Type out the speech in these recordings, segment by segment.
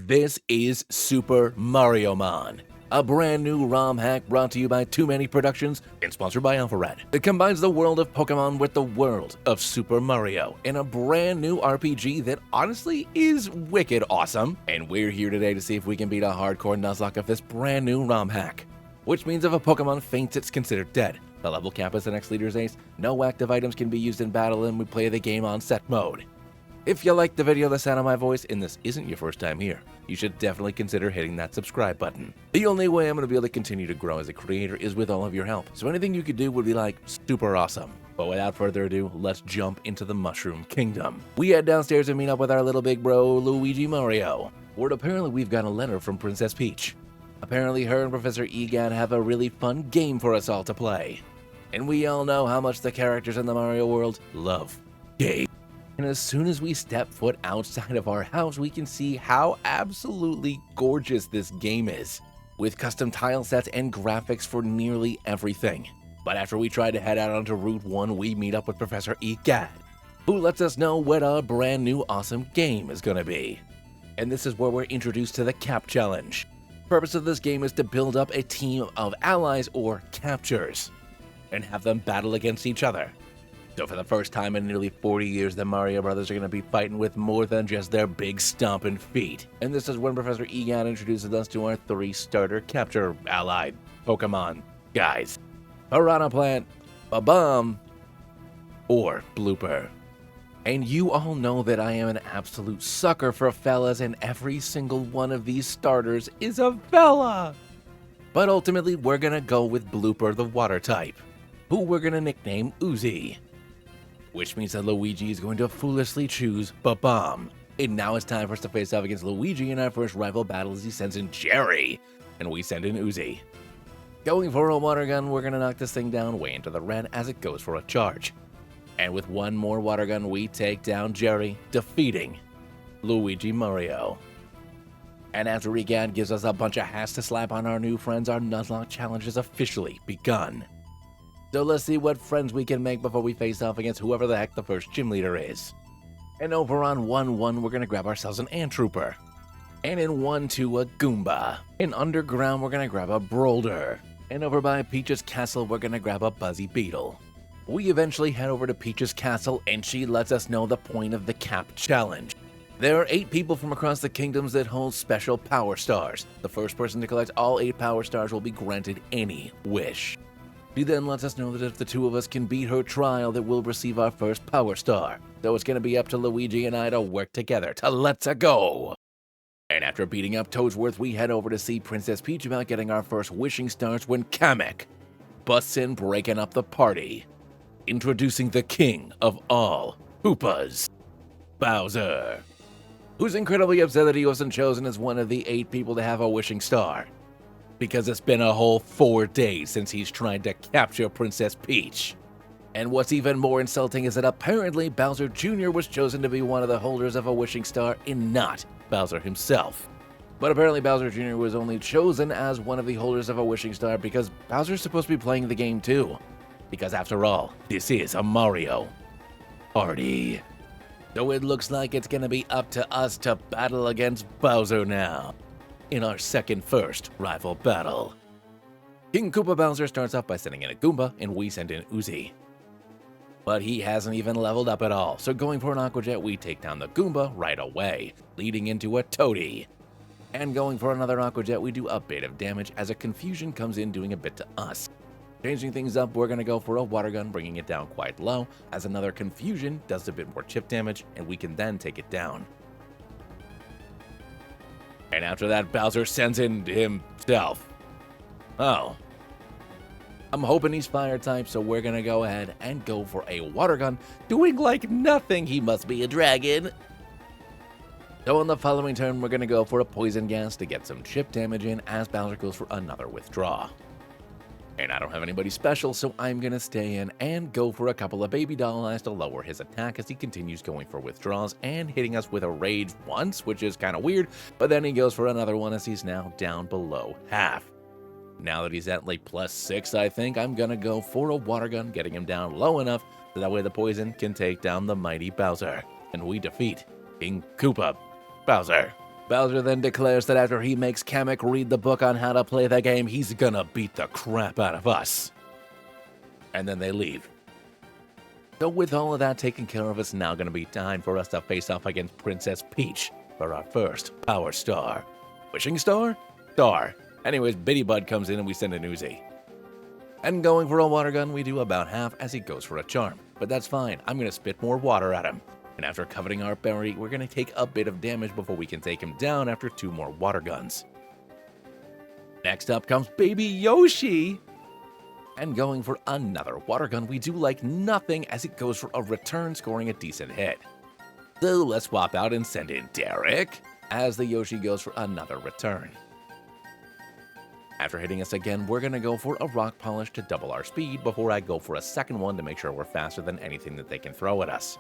This is Super Mariomon, a brand new ROM hack brought to you by Too Many Productions and sponsored by Alpharad. It combines the world of Pokemon with the world of Super Mario in a brand new RPG that honestly is wicked awesome. And we're here today to see if we can beat a hardcore Nuzlocke of this brand new ROM hack. Which means if a Pokemon faints, it's considered dead. The level cap is the next leader's ace, no active items can be used in battle, and we play the game on set mode. If you liked the video, the sound of my voice, and this isn't your first time here, you should definitely consider hitting that subscribe button. The only way I'm going to be able to continue to grow as a creator is with all of your help, so anything you could do would be like super awesome. But without further ado, let's jump into the Mushroom Kingdom. We head downstairs and meet up with our little big bro, Luigi Mario. Word apparently we've got a letter from Princess Peach. Apparently her and Professor Egad have a really fun game for us all to play. And we all know how much the characters in the Mario world love games. And as soon as we step foot outside of our house, we can see how absolutely gorgeous this game is, with custom tile sets and graphics for nearly everything. But after we try to head out onto Route 1, we meet up with Professor Egad, who lets us know what our brand new awesome game is gonna be. And this is where we're introduced to the Cap Challenge. The purpose of this game is to build up a team of allies or captures, and have them battle against each other. So for the first time in nearly 40 years, the Mario brothers are going to be fighting with more than just their big stomping feet. And this is when Professor Egad introduces us to our 3 starter capture allied Pokemon guys. Piranha Plant, Bomb, or Blooper. And you all know that I am an absolute sucker for fellas, and every single one of these starters is a fella. But ultimately, we're going to go with Blooper, the water type, who we're going to nickname Uzi. Which means that Luigi is going to foolishly choose Bomb. And now it's time for us to face off against Luigi in our first rival battle as he sends in Jerry, and we send in Uzi. Going for a water gun, we're going to knock this thing down way into the red as it goes for a charge. And with one more water gun, we take down Jerry, defeating Luigi Mario. And after Egad gives us a bunch of hats to slap on our new friends, our Nuzlocke challenge has officially begun. So let's see what friends we can make before we face off against whoever the heck the first gym leader is. And over on 1-1, we're going to grab ourselves an Ant Trooper. And in 1-2, a Goomba. In Underground, we're going to grab a Boulder. And over by Peach's Castle, we're going to grab a Buzzy Beetle. We eventually head over to Peach's Castle, and she lets us know the point of the Cap Challenge. There are 8 people from across the kingdoms that hold special Power Stars. The first person to collect all 8 Power Stars will be granted any wish. She then lets us know that if the 2 of us can beat her trial, that we'll receive our first Power Star. So it's going to be up to Luigi and I to work together to let's go. And after beating up Toadsworth, we head over to see Princess Peach about getting our first wishing stars when Kamek busts in, breaking up the party. Introducing the king of all Hoopas, Bowser, who's incredibly upset that he wasn't chosen as one of the 8 people to have a wishing star, because it's been a whole 4 days since he's tried to capture Princess Peach. And what's even more insulting is that apparently Bowser Jr. was chosen to be one of the holders of a wishing star and not Bowser himself. But apparently Bowser Jr. was only chosen as one of the holders of a wishing star because Bowser's supposed to be playing the game too. Because after all, this is a Mario party. So it looks like it's gonna be up to us to battle against Bowser now, in our first rival battle. King Koopa Bowser starts off by sending in a Goomba, and we send in Uzi. But he hasn't even leveled up at all, so going for an Aqua Jet, we take down the Goomba right away, leading into a Toadie. And going for another Aqua Jet, we do a bit of damage as a Confusion comes in doing a bit to us. Changing things up, we're going to go for a Water Gun, bringing it down quite low, as another Confusion does a bit more chip damage, and we can then take it down. And after that, Bowser sends in himself. Oh. I'm hoping he's fire type, so we're gonna go ahead and go for a water gun, doing like nothing. He must be a dragon. So on the following turn, we're gonna go for a poison gas to get some chip damage in as Bowser goes for another withdraw. And I don't have anybody special, so I'm gonna stay in and go for a couple of baby doll eyes to lower his attack as he continues going for withdrawals and hitting us with a rage once, which is kind of weird, but then he goes for another one as he's now down below half. Now that he's at like +6, I think I'm gonna go for a water gun, getting him down low enough so that way the poison can take down the mighty Bowser, and we defeat King Koopa Bowser. Bowser then declares that after he makes Kamek read the book on how to play the game, he's gonna beat the crap out of us. And then they leave. So with all of that taken care of, it's now gonna be time for us to face off against Princess Peach for our first Power Star. Wishing Star? Star. Anyways, Bitty Bud comes in and we send an Uzi. And going for a water gun, we do about half as he goes for a charm. But that's fine, I'm gonna spit more water at him. And after coveting our berry, we're gonna take a bit of damage before we can take him down after 2 more water guns. Next up comes Baby Yoshi! And going for another water gun, we do like nothing as it goes for a return, scoring a decent hit. So let's swap out and send in Derek, as the Yoshi goes for another return. After hitting us again, we're gonna go for a rock polish to double our speed before I go for a second one to make sure we're faster than anything that they can throw at us.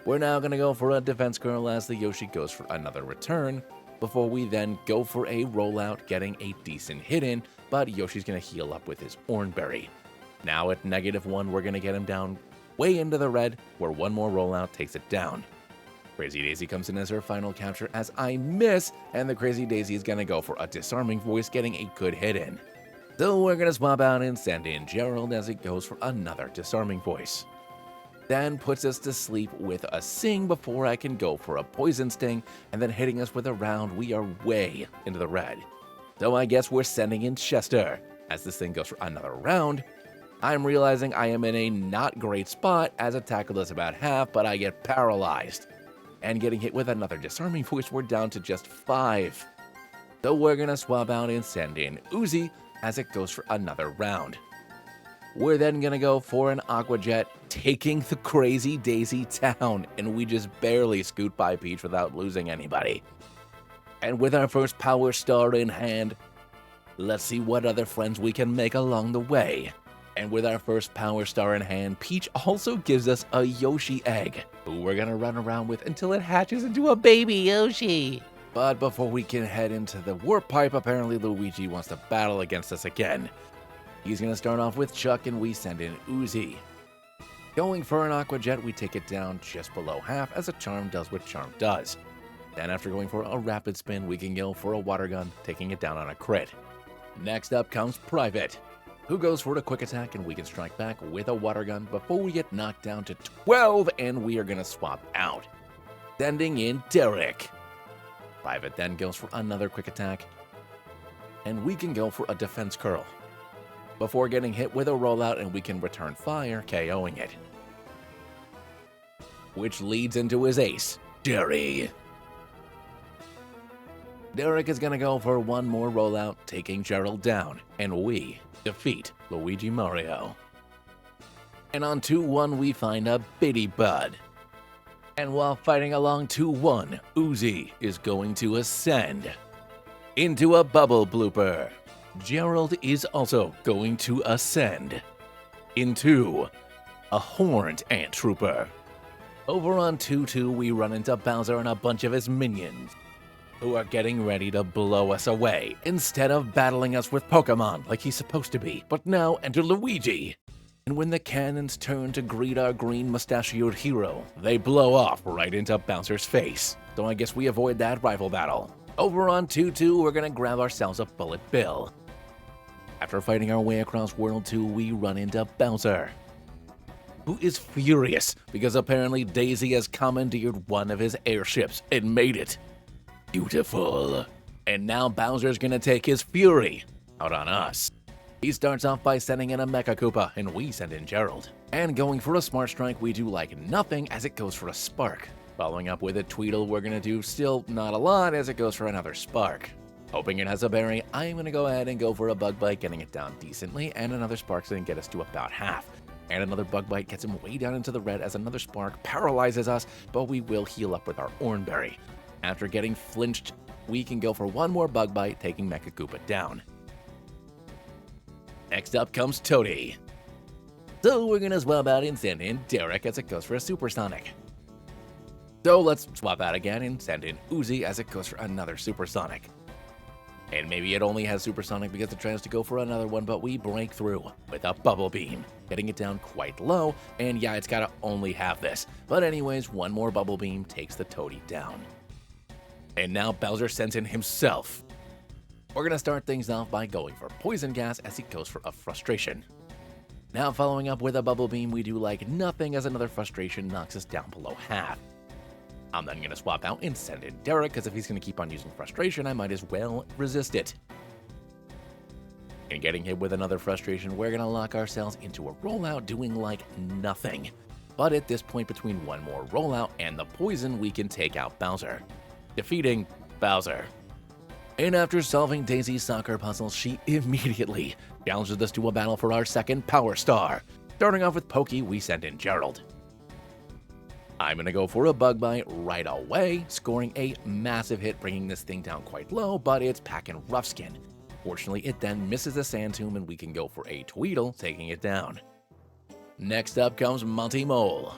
We're now gonna go for a defense curl as the Yoshi goes for another return, before we then go for a rollout, getting a decent hit in, but Yoshi's gonna heal up with his Oranberry. Now at -1, we're gonna get him down way into the red, where one more rollout takes it down. Crazy Daisy comes in as her final capture as I miss, and the Crazy Daisy is gonna go for a disarming voice, getting a good hit in. So we're gonna swap out and send in Gerald as it goes for another disarming voice. Then puts us to sleep with a sing before I can go for a poison sting, and then hitting us with a round, we are way into the red. So I guess we're sending in Chester. As this thing goes for another round, I'm realizing I am in a not great spot as a tackle does about half, but I get paralyzed. And getting hit with another disarming voice, we're down to just 5. So we're gonna swap out and send in Uzi as it goes for another round. We're then gonna go for an Aqua Jet, taking the Crazy Daisy down, and we just barely scoot by Peach without losing anybody. And with our first Power Star in hand, let's see what other friends we can make along the way. And with our first Power Star in hand, Peach also gives us a Yoshi egg, who we're gonna run around with until it hatches into a baby Yoshi. But before we can head into the warp pipe, apparently Luigi wants to battle against us again. He's gonna start off with Chuck and we send in Uzi. Going for an Aqua Jet, we take it down just below half as a charm does what charm does. Then after going for a rapid spin, we can go for a water gun, taking it down on a crit. Next up comes Private, who goes for a quick attack and we can strike back with a water gun before we get knocked down to 12 and we are gonna swap out. Sending in Derek. Private then goes for another quick attack and we can go for a defense curl before getting hit with a rollout and we can return fire, KOing it. Which leads into his ace, Jerry. Derek is gonna go for one more rollout, taking Gerald down, and we defeat Luigi Mario. And on 2-1 we find a Bitty Bud. And while fighting along 2-1, Uzi is going to ascend into a bubble blooper. Gerald is also going to ascend into a horned ant trooper. Over on 2-2 we run into Bowser and a bunch of his minions, who are getting ready to blow us away, instead of battling us with Pokemon like he's supposed to be. But now enter Luigi. And when the cannons turn to greet our green mustachioed hero, they blow off right into Bowser's face. So I guess we avoid that rival battle. Over on 2-2, we're gonna grab ourselves a Bullet Bill. After fighting our way across World 2, we run into Bowser, who is furious because apparently Daisy has commandeered one of his airships and made it. Beautiful. And now Bowser's gonna take his fury out on us. He starts off by sending in a Mecha Koopa, and we send in Gerald. And going for a Smart Strike, we do like nothing as it goes for a Spark. Following up with a Tweedle, we're gonna do still not a lot as it goes for another Spark. Hoping it has a berry, I'm gonna go ahead and go for a Bug Bite, getting it down decently, and another Spark's gonna get us to about half. And another Bug Bite gets him way down into the red as another Spark paralyzes us, but we will heal up with our Oranberry. After getting flinched, we can go for one more Bug Bite, taking Mecha Koopa down. Next up comes Toadie. So we're gonna swap out and send in Derek as it goes for a Supersonic. So let's swap out again and send in Uzi as it goes for another Supersonic. And maybe it only has Supersonic because it tries to go for another one, but we break through with a Bubble Beam, getting it down quite low, and yeah, it's gotta only have this. But anyways, one more Bubble Beam takes the Toadie down. And now Bowser sends in himself. We're gonna start things off by going for poison gas as he goes for a frustration. Now following up with a bubble beam, we do like nothing as another frustration knocks us down below half. I'm then gonna swap out and send in Derek, because if he's gonna keep on using frustration, I might as well resist it. And getting hit with another frustration, we're gonna lock ourselves into a rollout doing like nothing. But at this point, between one more rollout and the poison, we can take out Bowser, defeating Bowser. And after solving Daisy's soccer puzzle, she immediately challenges us to a battle for our second Power Star. Starting off with Pokey, we send in Gerald. I'm gonna go for a Bug Bite right away, scoring a massive hit, bringing this thing down quite low, but it's packing Rough Skin. Fortunately, it then misses a Sand Tomb and we can go for a Tweedle, taking it down. Next up comes Monty Mole.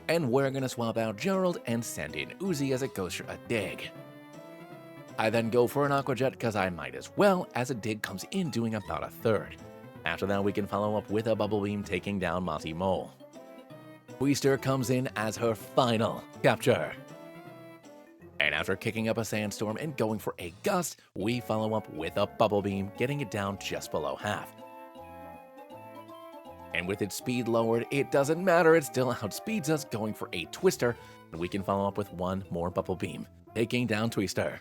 And we're gonna swap out Gerald and send in Uzi as it goes for a dig. I then go for an Aqua Jet because I might as well, as a dig comes in doing about a third. After that, we can follow up with a Bubble Beam taking down Monty Mole. Twister comes in as her final capture. And after kicking up a Sandstorm and going for a Gust, we follow up with a Bubble Beam, getting it down just below half. And with its speed lowered, it doesn't matter, it still outspeeds us, going for a Twister, and we can follow up with one more Bubble Beam, taking down Twister.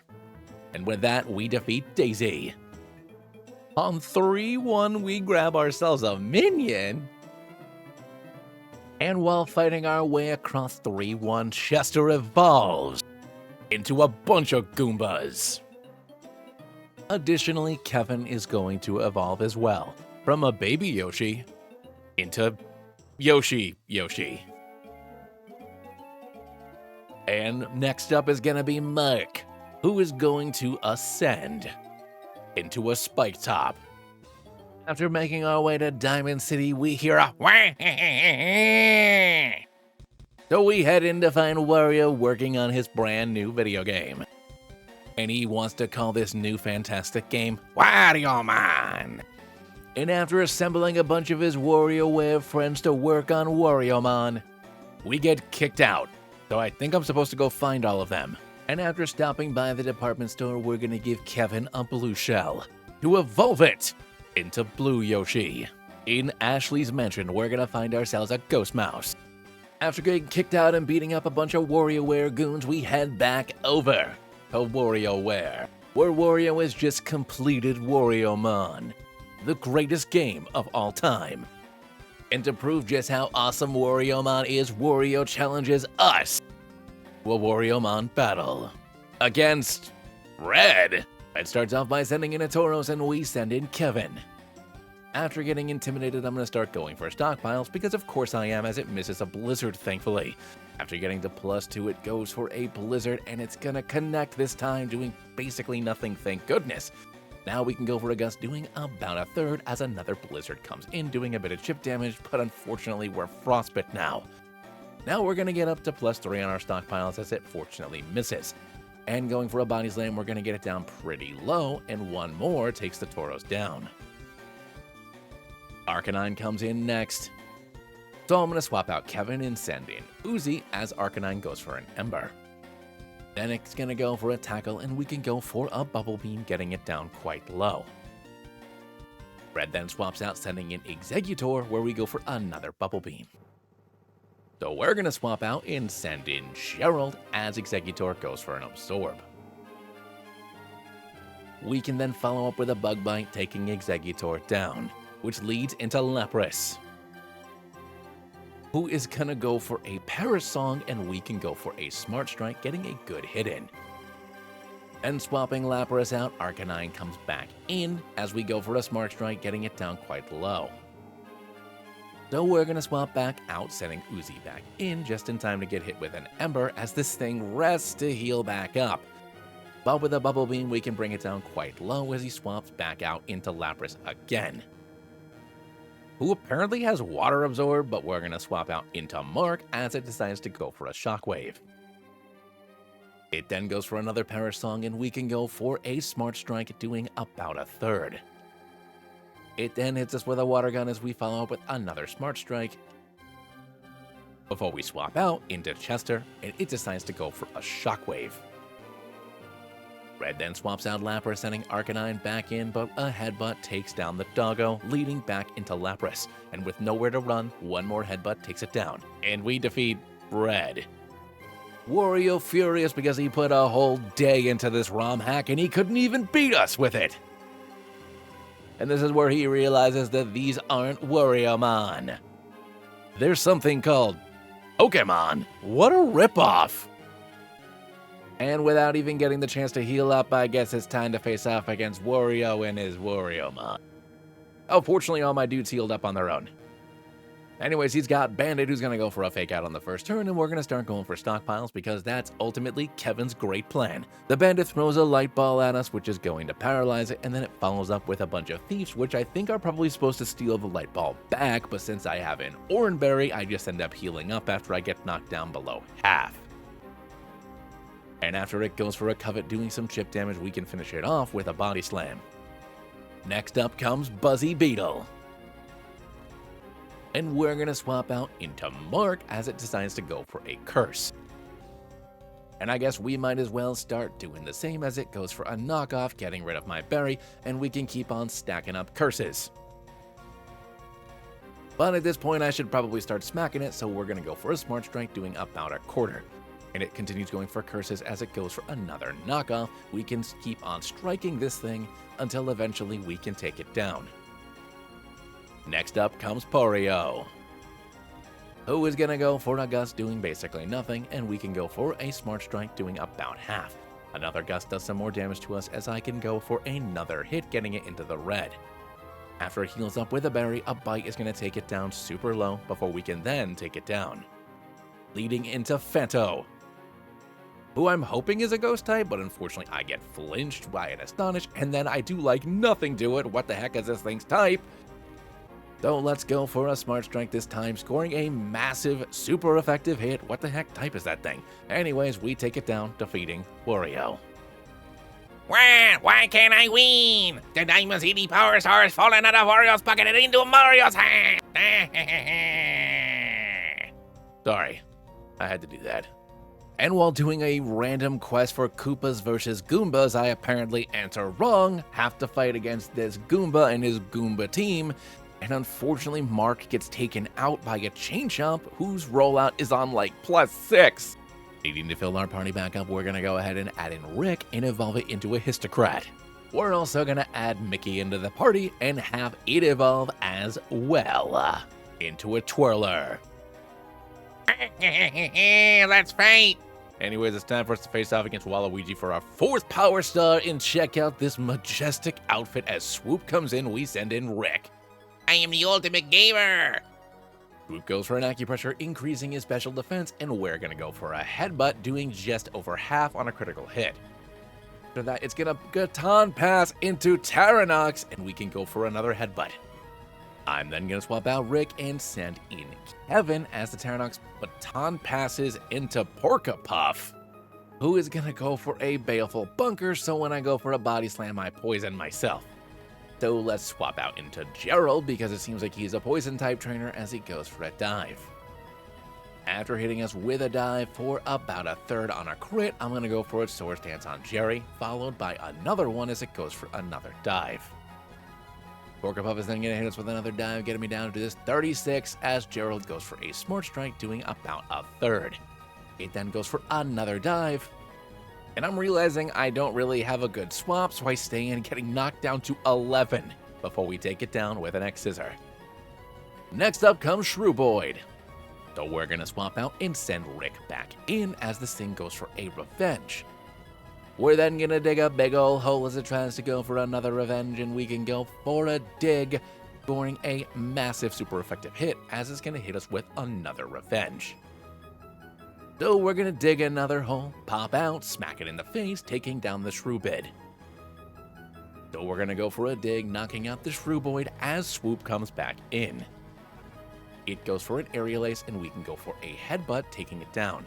And with that, we defeat Daisy. On 3-1, we grab ourselves a minion. And while fighting our way across 3-1, Chester evolves into a bunch of Goombas. Additionally, Kevin is going to evolve as well, from a baby Yoshi into Yoshi. And next up is gonna be Mike, who is going to ascend into a Spike Top. After making our way to Diamond City, we hear a wah. So we head in to find Wario working on his brand new video game. And he wants to call this new fantastic game Mariomon. And after assembling a bunch of his WarioWare friends to work on Mariomon, we get kicked out. So I think I'm supposed to go find all of them. And after stopping by the department store, we're gonna give Kevin a blue shell to evolve it into Blue Yoshi. In Ashley's mansion, we're gonna find ourselves a Ghost Mouse. After getting kicked out and beating up a bunch of WarioWare goons, we head back over to WarioWare, where Wario has just completed Mariomon, the greatest game of all time. And to prove just how awesome Mariomon is, Wario challenges us to a Mariomon battle against Red. It starts off by sending in a Tauros and we send in Kevin. After getting intimidated, I'm going to start going for stockpiles because of course I am, as it misses a Blizzard thankfully. After getting to +2, it goes for a Blizzard and it's going to connect this time, doing basically nothing, thank goodness. Now we can go for a Gust, doing about a third as another Blizzard comes in, doing a bit of chip damage, but unfortunately we're Frostbit now. Now we're going to get up to +3 on our stockpiles as it fortunately misses. And going for a Body Slam, we're going to get it down pretty low, and one more takes the Tauros down. Arcanine comes in next. So I'm going to swap out Kevin and send in Uzi as Arcanine goes for an Ember. Then it's going to go for a Tackle, and we can go for a Bubble Beam, getting it down quite low. Red then swaps out, sending in Exeggutor, where we go for another Bubble Beam. So we're going to swap out and send in Gerald as Exeggutor goes for an Absorb. We can then follow up with a Bug Bite, taking Exeggutor down, which leads into Lapras, who is going to go for a Paris Song, and we can go for a Smart Strike, getting a good hit in. And swapping Lapras out, Arcanine comes back in as we go for a Smart Strike, getting it down quite low. So we're going to swap back out, sending Uzi back in just in time to get hit with an Ember as this thing rests to heal back up. But with a Bubble Beam, we can bring it down quite low as he swaps back out into Lapras again, who apparently has Water Absorb, but we're going to swap out into Mark as it decides to go for a Shockwave. It then goes for another Paris Song, and we can go for a Smart Strike, doing about a third. It then hits us with a Water Gun as we follow up with another Smart Strike before we swap out into Chester, and it decides to go for a Shockwave. Red then swaps out Lapras, sending Arcanine back in, but a headbutt takes down the doggo, leading back into Lapras. And with nowhere to run, one more headbutt takes it down, and we defeat Red. Wario furious because he put a whole day into this ROM hack and he couldn't even beat us with it. And this is where he realizes that these aren't Wariomon. There's something called Pokemon. What a ripoff! And without even getting the chance to heal up, I guess it's time to face off against Wario and his Wariomon. Oh, fortunately all my dudes healed up on their own. Anyways, he's got Bandit, who's going to go for a fake out on the first turn, and we're going to start going for stockpiles because that's ultimately Kevin's great plan. The Bandit throws a light ball at us, which is going to paralyze it, and then it follows up with a bunch of thieves, which I think are probably supposed to steal the light ball back, but since I have an Oran Berry, I just end up healing up after I get knocked down below half. And after it goes for a covet doing some chip damage, we can finish it off with a body slam. Next up comes Buzzy Beetle. And we're going to swap out into Mark as it decides to go for a curse. And I guess we might as well start doing the same as it goes for a knockoff, getting rid of my berry, and we can keep on stacking up curses. But at this point I should probably start smacking it, so we're going to go for a Smart Strike doing about a quarter. And it continues going for curses as it goes for another knockoff. We can keep on striking this thing until eventually we can take it down. Next up comes Porio, who is going to go for a Gust doing basically nothing, and we can go for a Smart Strike doing about half. Another Gust does some more damage to us as I can go for another hit, getting it into the red. After it heals up with a berry, a Bite is going to take it down super low before we can then take it down. Leading into Fento, who I'm hoping is a Ghost type, but unfortunately I get flinched by an Astonish, and then I do like nothing to it. What the heck is this thing's type? So let's go for a Smart Strike this time, scoring a massive, super effective hit. What the heck type is that thing? Anyways, we take it down, defeating Wario. Why can't I win? The Diamond City Power Star is falling out of Wario's pocket and into Mario's hand. Sorry, I had to do that. And while doing a random quest for Koopas versus Goombas, I apparently answer wrong, have to fight against this Goomba and his Goomba team, and unfortunately Mark gets taken out by a Chain Chomp whose rollout is on like +6. Needing to fill our party back up, we're gonna go ahead and add in Rick and evolve it into a Histocrat. We're also gonna add Mickey into the party and have it evolve as well into a Twirler. Let's fight. Anyways, it's time for us to face off against Waluigi for our 4th Power Star, and check out this majestic outfit. As Swoop comes in, we send in Rick. I am the ultimate gamer. Swoop goes for an Acupressure, increasing his special defense, and we're gonna go for a Headbutt, doing just over half on a critical hit. After that, it's gonna Baton Pass into Terranox, and we can go for another Headbutt. I'm then gonna swap out Rick and send in Kevin as the Terranox Baton passes into Porkapuff, who is gonna go for a Baleful Bunker, so when I go for a Body Slam, I poison myself. So let's swap out into Gerald because it seems like he's a Poison type trainer as he goes for a Dive. After hitting us with a dive for about a third on a crit, I'm gonna go for a Swords Dance on Jerry, followed by another one as it goes for another dive. Porkapuff is then going to hit us with another dive, getting me down to this 36 as Gerald goes for a Smart Strike, doing about a third. It then goes for another dive, and I'm realizing I don't really have a good swap, so I stay in, getting knocked down to 11 before we take it down with an X-Scissor. Next up comes Shrewboyd. So we're going to swap out and send Rick back in as this thing goes for a Revenge. We're then going to dig a big ol' hole as it tries to go for another Revenge, and we can go for a dig, scoring a massive super effective hit as it's going to hit us with another Revenge. So we're going to dig another hole, pop out, smack it in the face, taking down the Shrewbid. So we're going to go for a dig, knocking out the Shrewboyd as Swoop comes back in. It goes for an Aerial Ace, and we can go for a Headbutt, taking it down.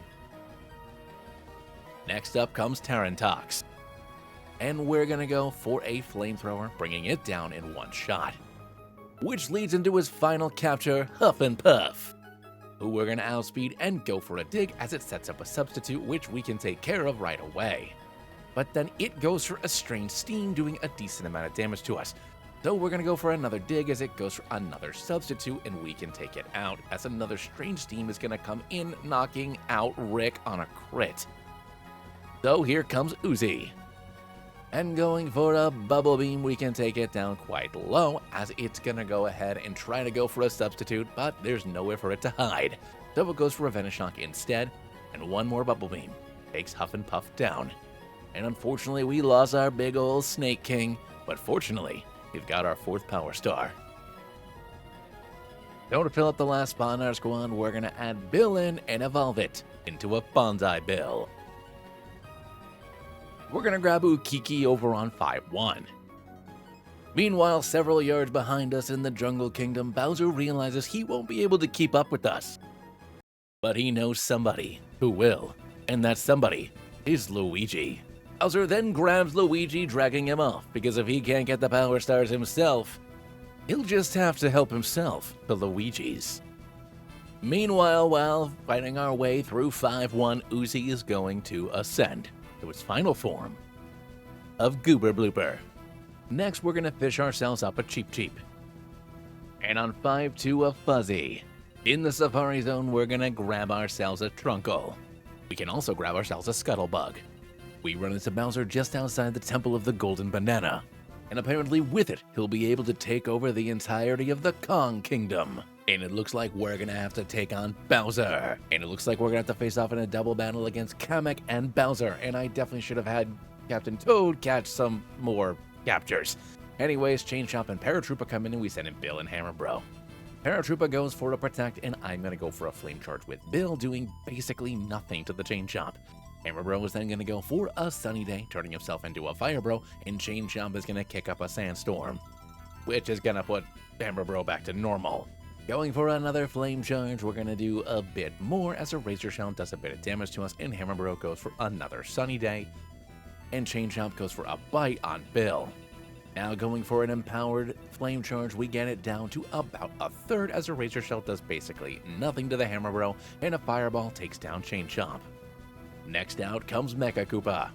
Next up comes Tarantox, and we're gonna go for a Flamethrower, bringing it down in one shot, which leads into his final capture, Huff and Puff, who we're gonna outspeed and go for a dig as it sets up a substitute, which we can take care of right away. but then it goes for a strange steam, doing a decent amount of damage to us. So we're going to go for another dig as it goes for another substitute, and we can take it out as another strange steam is going to come in, knocking out Rick on a crit. So here comes Uzi. And going for a bubble beam, we can take it down quite low as it's going to go ahead and try to go for a substitute, but there's nowhere for it to hide. So it goes for a Venoshock instead, and one more bubble beam takes Huff and Puff down. And unfortunately, we lost our big old Snake King, but fortunately, we've got our 4th Power Star. So to fill up the last spot in our squad, we're going to add Bill in and evolve it into a Bonsai Bill. We're going to grab Ukiki over on 5-1. Meanwhile, several yards behind us in the Jungle Kingdom, Bowser realizes he won't be able to keep up with us. But he knows somebody who will, and that somebody is Luigi. Bowser then grabs Luigi, dragging him off, because if he can't get the Power Stars himself, he'll just have to help himself to Luigi's. Meanwhile, while fighting our way through 5-1, Uzi is going to ascend to its final form of Goober Blooper. Next, we're going to fish ourselves up a Cheep Cheep. And on 5-2, a Fuzzy. In the Safari Zone, we're going to grab ourselves a Trunkle. We can also grab ourselves a Scuttlebug. We run into Bowser just outside the Temple of the Golden Banana, and apparently with it, he'll be able to take over the entirety of the Kong Kingdom. And it looks like we're gonna have to take on Bowser. And it looks like we're gonna have to face off in a double battle against Kamek and Bowser, and I definitely should have had Captain Toad catch some more captures. Anyways, Chain Chomp and Paratroopa come in and we send in Bill and Hammer Bro. Paratroopa goes for a Protect, and I'm gonna go for a Flame Charge with Bill, doing basically nothing to the Chain Chomp. Hammer Bro is then going to go for a Sunny Day, turning himself into a Fire Bro, and Chain Chomp is going to kick up a Sandstorm, which is going to put Hammer Bro back to normal. Going for another Flame Charge, we're going to do a bit more as a Razor Shell does a bit of damage to us, and Hammer Bro goes for another Sunny Day, and Chain Chomp goes for a Bite on Bill. Now going for an Empowered Flame Charge, we get it down to about a third as a Razor Shell does basically nothing to the Hammer Bro, and a Fireball takes down Chain Chomp. Next out comes Mecha Koopa.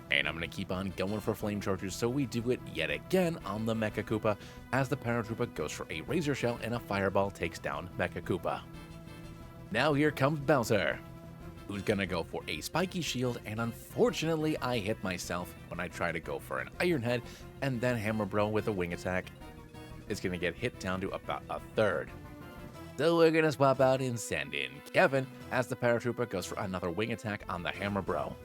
And I'm going to keep on going for Flame Charges, so we do it yet again on the Mecha Koopa as the Paratroopa goes for a Razor Shell and a Fireball takes down Mecha Koopa. Now here comes Bowser, who's going to go for a Spiky Shield, and unfortunately I hit myself when I try to go for an Iron Head, and then Hammer Bro with a Wing Attack is going to get hit down to about a third. So we're going to swap out and send in Kevin as the Paratrooper goes for another Wing Attack on the Hammer Bro.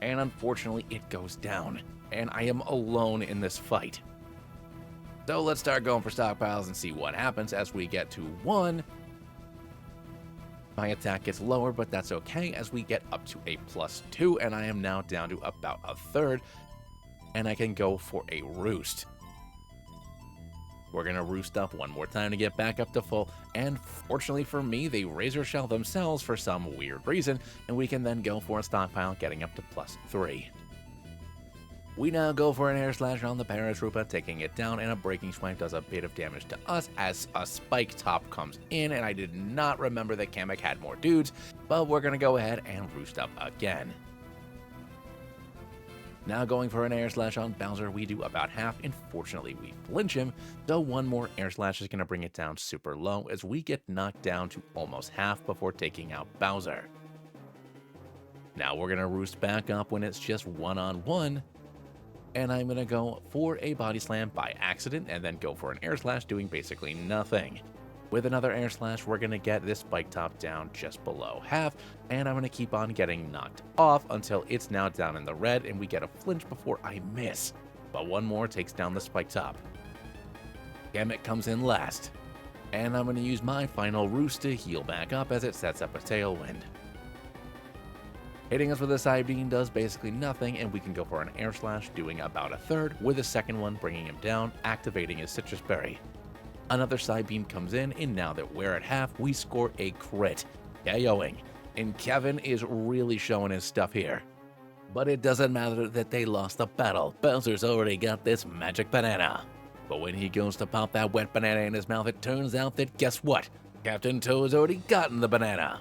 And unfortunately, it goes down, and I am alone in this fight. So let's start going for stockpiles and see what happens as we get to 1. My attack gets lower, but that's okay as we get up to a +2, and I am now down to about a third, and I can go for a Roost. We're going to Roost up one more time to get back up to full, and fortunately for me, they Razor Shell themselves for some weird reason, and we can then go for a stockpile getting up to +3. We now go for an Air Slash on the Paratroopa, taking it down, and a Breaking Swipe does a bit of damage to us as a Spike Top comes in, and I did not remember that Kamek had more dudes, but we're going to go ahead and Roost up again. Now going for an Air Slash on Bowser, we do about half, and fortunately we flinch him, so one more Air Slash is going to bring it down super low as we get knocked down to almost half before taking out Bowser. Now we're going to Roost back up when it's just one-on-one, and I'm going to go for a Body Slam by accident and then go for an Air Slash doing basically nothing. With another Air Slash, we're going to get this Spike Top down just below half, and I'm going to keep on getting knocked off until it's now down in the red and we get a flinch before I miss. But one more takes down the Spike Top. Kamek comes in last, and I'm going to use my final Roost to heal back up as it sets up a Tailwind. Hitting us with a Side Beam does basically nothing, and we can go for an Air Slash doing about a third, with a second one bringing him down, activating his Citrus Berry. Another Side Beam comes in, and now that we're at half, we score a crit, KOing. And Kevin is really showing his stuff here. But it doesn't matter that they lost the battle. Bowser's already got this magic banana. But when he goes to pop that wet banana in his mouth, it turns out that guess what? Captain Toad's already gotten the banana.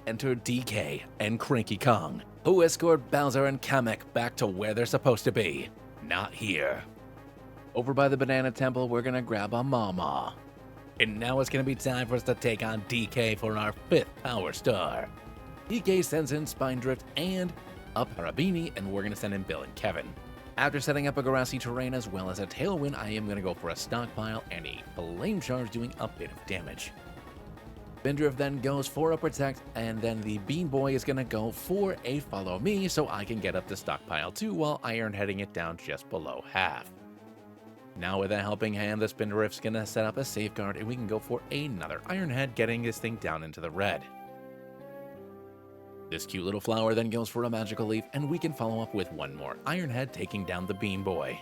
Enter DK and Cranky Kong. who escort Bowser and Kamek back to where they're supposed to be. Not here. Over by the Banana Temple, we're gonna grab a Mama. And now it's gonna be time for us to take on DK for our 5th Power Star. DK sends in Spindrift and a Parabini, and we're gonna send in Bill and Kevin. After setting up a grassy terrain as well as a Tailwind, I am gonna go for a Stockpile and a Flame Charge doing a bit of damage. Spindrift then goes for a Protect, and then the Bean Boy is gonna go for a Follow Me so I can get up to Stockpile 2 while Iron heading it down just below half. Now with a helping hand, the Spindrift's gonna set up a Safeguard and we can go for another Iron Head, getting this thing down into the red. This cute little flower then goes for a Magical Leaf, and we can follow up with one more Iron Head, taking down the Bean Boy.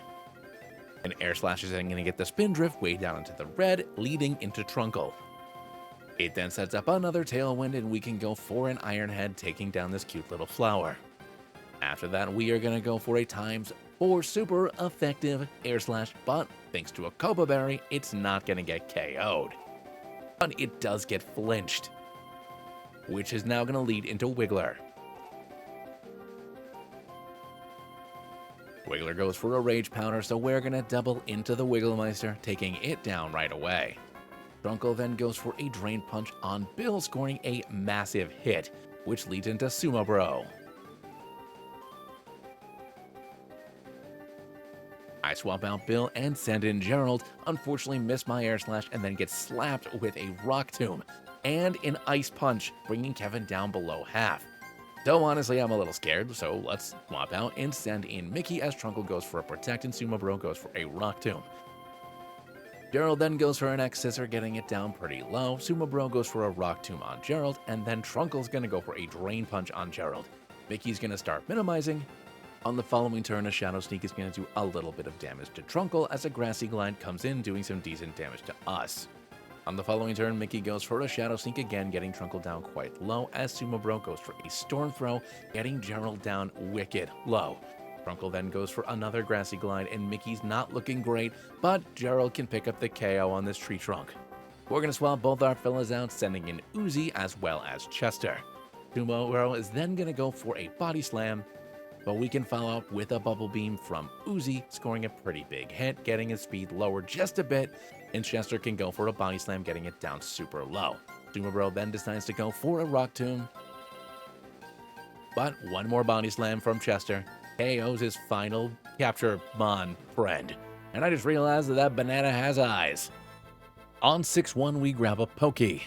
An Air Slash is then going to get the Spindrift way down into the red, leading into Trunkle. It then sets up another Tailwind, and we can go for an Iron Head, taking down this cute little flower. After that, we are going to go for a ×4 super effective Air Slash, but thanks to a Copa Berry, it's not going to get KO'd. But it does get flinched, which is now going to lead into Wiggler. Wiggler goes for a Rage Powder, so we're going to double into the Wigglemeister, taking it down right away. Trunkle then goes for a Drain Punch on Bill, scoring a massive hit, which leads into Sumo Bro. I swap out Bill and send in Gerald, unfortunately miss my Air Slash and then get slapped with a Rock Tomb and an Ice Punch, bringing Kevin down below half. So honestly, I'm a little scared, so let's swap out and send in Mickey as Trunkle goes for a Protect and Sumo Bro goes for a Rock Tomb. Gerald then goes for an X-Scissor, getting it down pretty low. Sumo Bro goes for a Rock Tomb on Gerald, and then Trunkle's gonna go for a Drain Punch on Gerald. Mickey's gonna start minimizing. On the following turn, a Shadow Sneak is gonna do a little bit of damage to Trunkle as a Grassy Glide comes in, doing some decent damage to us. On the following turn, Mickey goes for a Shadow Sneak again, getting Trunkle down quite low, as Sumo Bro goes for a Storm Throw, getting Gerald down wicked low. Trunkle then goes for another Grassy Glide, and Mickey's not looking great, but Gerald can pick up the KO on this tree trunk. We're going to swap both our fellas out, sending in Uzi as well as Chester. Sumo Bro is then going to go for a Body Slam, but we can follow up with a Bubble Beam from Uzi, scoring a pretty big hit, getting his speed lower just a bit, and Chester can go for a Body Slam, getting it down super low. Sumo Bro then decides to go for a Rock Tomb, but one more Body Slam from Chester KOs his final Capture Mon friend. And I just realized that that banana has eyes. On 6-1, we grab a Pokey.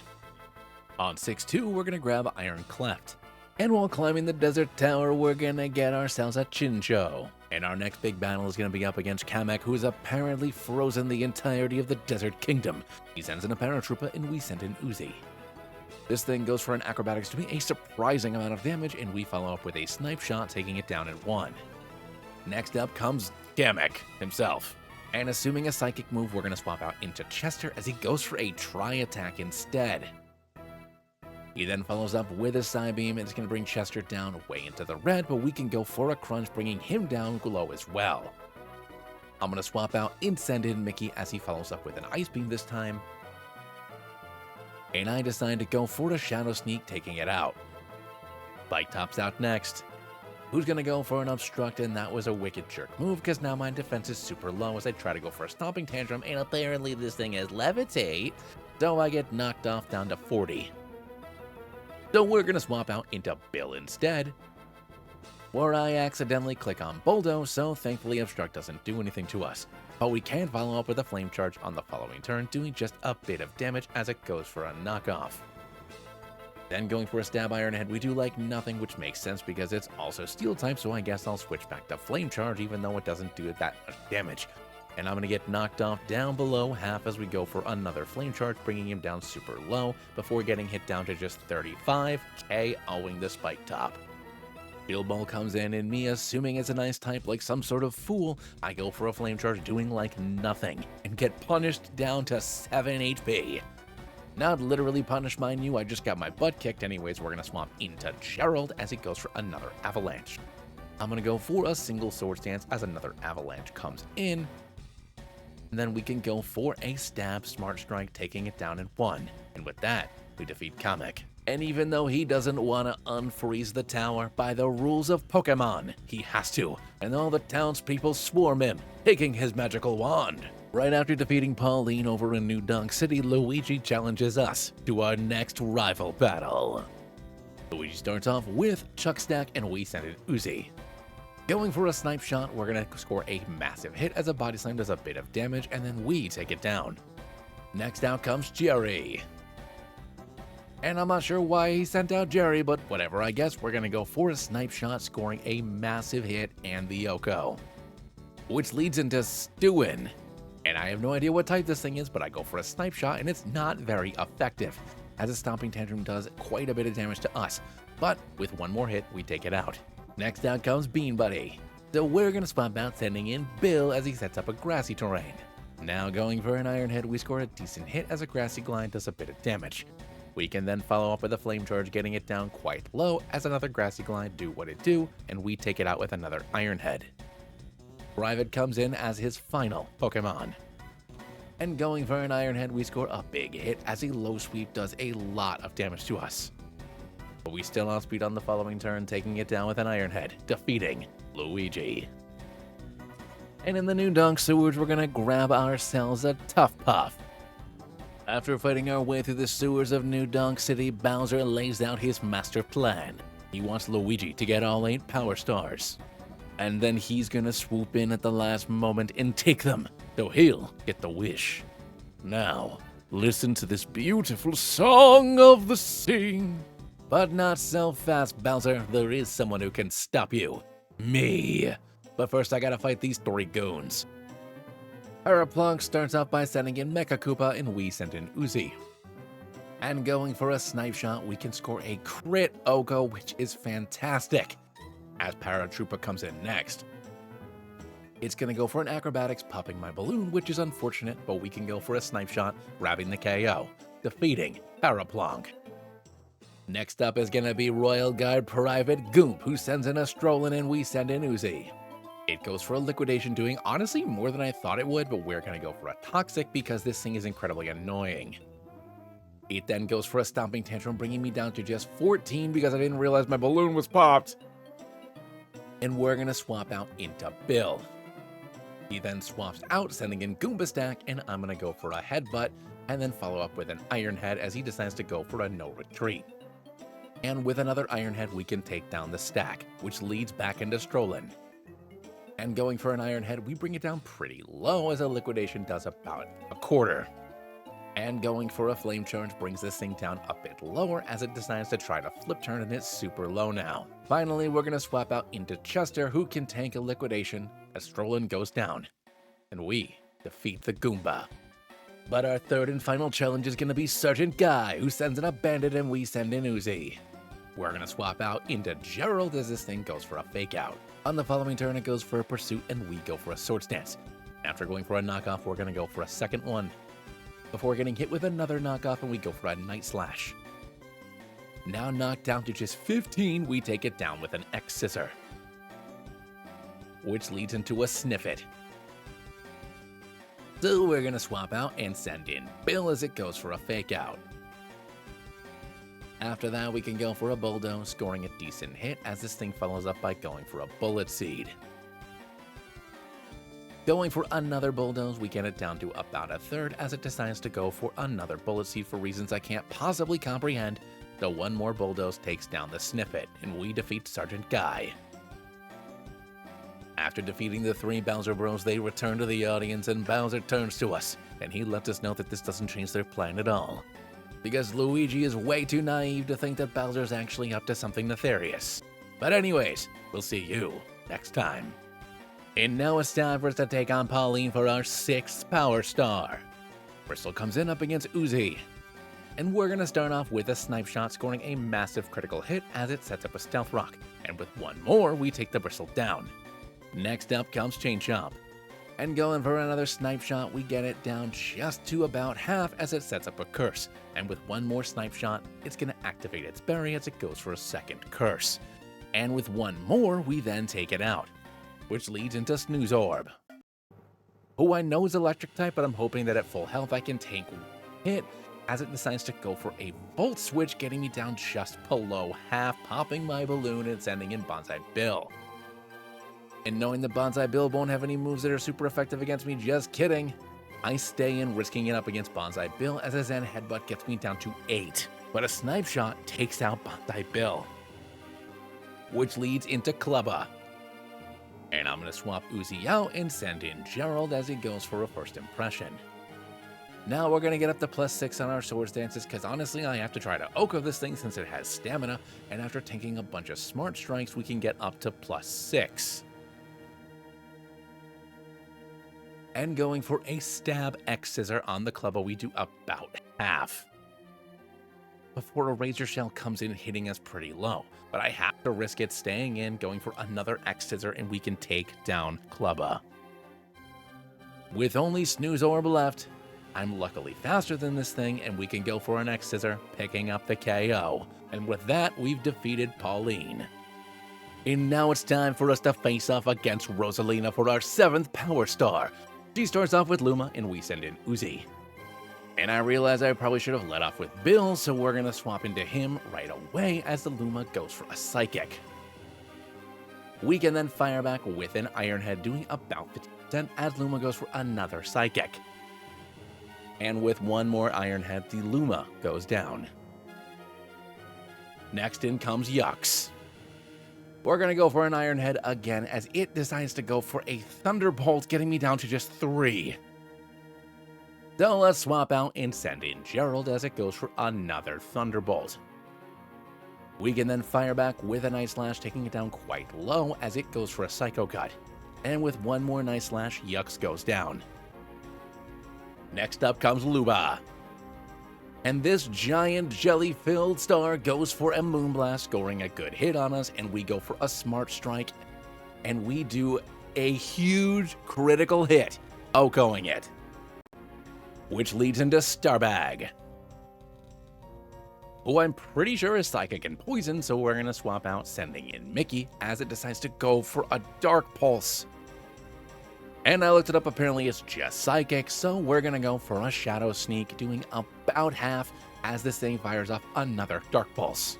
On 6-2, we're going to grab Iron Cleft. And while climbing the Desert Tower, we're going to get ourselves a Chincho. And our next big battle is going to be up against Kamek, who is apparently frozen the entirety of the Desert Kingdom. He sends in a Paratrooper, and we send in Uzi. This thing goes for an Acrobatics, doing a surprising amount of damage, and we follow up with a Snipe Shot, taking it down in 1. Next up comes Kamek himself. And assuming a Psychic move, we're going to swap out into Chester as he goes for a Tri-Attack instead. He then follows up with a Psybeam, and it's going to bring Chester down way into the red, but we can go for a Crunch, bringing him down low as well. I'm going to swap out and send in Mickey as he follows up with an Ice Beam this time. And I decide to go for a Shadow Sneak, taking it out. Bike Top's out next. Who's going to go for an Obstruct? And that was a wicked jerk move, because now my defense is super low as I try to go for a Stomping Tantrum, and apparently this thing is Levitate, so I get knocked off down to 40. So we're going to swap out into Bill instead, where I accidentally click on Boldo, so thankfully Obstruct doesn't do anything to us. But we can follow up with a Flame Charge on the following turn, doing just a bit of damage as it goes for a knockoff. Then going for a Stab Iron Head, we do like nothing, which makes sense because it's also Steel type, so I guess I'll switch back to Flame Charge even though it doesn't do that much damage. And I'm going to get knocked off down below half as we go for another Flame Charge, bringing him down super low before getting hit down to just 35, KOing the Spike Top. Shield Ball comes in, and me assuming it's an Ice type like some sort of fool, I go for a Flame Charge doing like nothing and get punished down to 7 HP. Not literally punished, mind you, I just got my butt kicked anyways. We're going to swap into Gerald as he goes for another Avalanche. I'm going to go for a single Sword Stance as another Avalanche comes in. And then we can go for a Stab Smart Strike, taking it down in 1. And with that, we defeat Kamek. And even though he doesn't want to unfreeze the tower by the rules of Pokemon, he has to, and all the townspeople swarm him, taking his magical wand. Right after defeating Pauline over in New Donk City, Luigi challenges us to our next rival battle. Luigi starts off with Chuck Stack and we send in Uzi. Going for a snipe shot, we're going to score a massive hit as a body slam does a bit of damage and then we take it down. Next out comes Jerry. And I'm not sure why he sent out Jerry, but whatever, I guess we're gonna go for a snipe shot, scoring a massive hit and the Yoko. Which leads into Stewin. And I have no idea what type this thing is, but I go for a snipe shot and it's not very effective, as a Stomping Tantrum does quite a bit of damage to us. But with one more hit, we take it out. Next out comes Bean Buddy. So we're gonna swap out sending in Bill as he sets up a grassy terrain. Now going for an Iron Head, we score a decent hit as a grassy glide does a bit of damage. We can then follow up with a Flame Charge, getting it down quite low as another Grassy Glide do what it do, and we take it out with another Iron Head. Private comes in as his final Pokemon. And going for an Iron Head, we score a big hit as a Low Sweep does a lot of damage to us. But we still outspeed on the following turn, taking it down with an Iron Head, defeating Luigi. And in the New Donk Sewers, we're gonna grab ourselves a Tough Puff. After fighting our way through the sewers of New Donk City, Bowser lays out his master plan. He wants Luigi to get all 8 Power Stars. And then he's gonna swoop in at the last moment and take them, so he'll get the wish. Now, listen to this beautiful song of the sea. But not so fast, Bowser. There is someone who can stop you. Me. But first I gotta fight these 3 goons. Paraplunk starts off by sending in Mecha Koopa and we send in Uzi. And going for a snipe shot, we can score a crit Oko, which is fantastic, as Paratroopa comes in next. It's gonna go for an acrobatics, popping my balloon, which is unfortunate, but we can go for a snipe shot, grabbing the KO, defeating Paraplunk. Next up is gonna be Royal Guard Private Goomp, who sends in a Strollin and we send in Uzi. It goes for a liquidation, doing honestly more than I thought it would, but we're gonna go for a toxic because this thing is incredibly annoying. It then goes for a Stomping Tantrum, bringing me down to just 14 because I didn't realize my balloon was popped. And we're gonna swap out into Bill. He then swaps out, sending in Goomba Stack, and I'm gonna go for a Headbutt, and then follow up with an Iron Head as he decides to go for a No Retreat. And with another Iron Head, we can take down the stack, which leads back into Strollin. And going for an Iron Head, we bring it down pretty low as a liquidation does about a quarter. And going for a Flame Charge brings this thing down a bit lower as it decides to try to flip turn and it's super low now. Finally, we're going to swap out into Chester, who can tank a liquidation as Strollin goes down. And we defeat the Goomba. But our third and final challenge is going to be Sergeant Guy, who sends in a Bandit and we send in Uzi. We're going to swap out into Gerald as this thing goes for a Fake Out. On the following turn, it goes for a Pursuit, and we go for a Swords Dance. After going for a knockoff, we're going to go for a second one, before getting hit with another knockoff, and we go for a Night Slash. Now knocked down to just 15, we take it down with an X-Scissor, which leads into a Sniff It. So we're going to swap out and send in Bill as it goes for a Fake Out. After that, we can go for a Bulldoze, scoring a decent hit as this thing follows up by going for a Bullet Seed. Going for another Bulldoze, we get it down to about a third as it decides to go for another Bullet Seed for reasons I can't possibly comprehend. So one more Bulldoze takes down the Sniff It, and we defeat Sergeant Guy. After defeating the 3 Bowser Bros, they return to the audience and Bowser turns to us, and he lets us know that this doesn't change their plan at all, because Luigi is way too naive to think that Bowser's actually up to something nefarious. But anyways, we'll see you next time. And now it's time for us to take on Pauline for our 6th Power Star. Bristol comes in up against Uzi. And we're gonna start off with a Snipe Shot, scoring a massive critical hit as it sets up a Stealth Rock. And with one more, we take the Bristle down. Next up comes Chain Chomp. And going for another Snipe Shot, we get it down just to about half as it sets up a Curse. And with one more Snipe Shot, it's gonna activate its berry as it goes for a second Curse. And with one more, we then take it out, which leads into Snooze Orb, who I know is electric type, but I'm hoping that at full health I can tank hit as it decides to go for a Volt Switch, getting me down just below half, popping my balloon and sending in Bonsai Bill. And knowing that Bonsai Bill won't have any moves that are super effective against me, just kidding, I stay in, risking it up against Bonsai Bill as a Zen Headbutt gets me down to 8. But a Snipe Shot takes out Bonsai Bill, which leads into Clubba. And I'm going to swap Uzi out and send in Gerald as he goes for a first impression. Now we're going to get up to +6 on our Swords Dances, because honestly I have to try to Oko this thing since it has stamina, and after taking a bunch of Smart Strikes we can get up to +6. And going for a Stab X Scissor on the Clubba, we do about half, before a Razor Shell comes in hitting us pretty low. But I have to risk it staying in, going for another X Scissor, and we can take down Clubba. With only Snooze Orb left, I'm luckily faster than this thing, and we can go for an X Scissor, picking up the KO. And with that, we've defeated Pauline. And now it's time for us to face off against Rosalina for our 7th Power Star. She starts off with Luma, and we send in Uzi. And I realize I probably should have let off with Bill, so we're going to swap into him right away as the Luma goes for a Psychic. We can then fire back with an Iron Head, doing about 50% as Luma goes for another Psychic. And with one more Iron Head, the Luma goes down. Next in comes Yux. We're going to go for an Iron Head again as it decides to go for a Thunderbolt, getting me down to just 3. So let's swap out and send in Gerald as it goes for another Thunderbolt. We can then fire back with an Ice Slash, taking it down quite low as it goes for a Psycho Cut. And with one more Ice Slash, Yux goes down. Next up comes Luba. And this giant jelly-filled star goes for a Moonblast, scoring a good hit on us, and we go for a Smart Strike, and we do a huge critical hit, Okoing it, which leads into Starbag, who I'm pretty sure is Psychic and Poison, so we're going to swap out, sending in Mickey as it decides to go for a Dark Pulse. And I looked it up, apparently it's just Psychic, so we're going to go for a Shadow Sneak, doing about half as this thing fires off another Dark Pulse.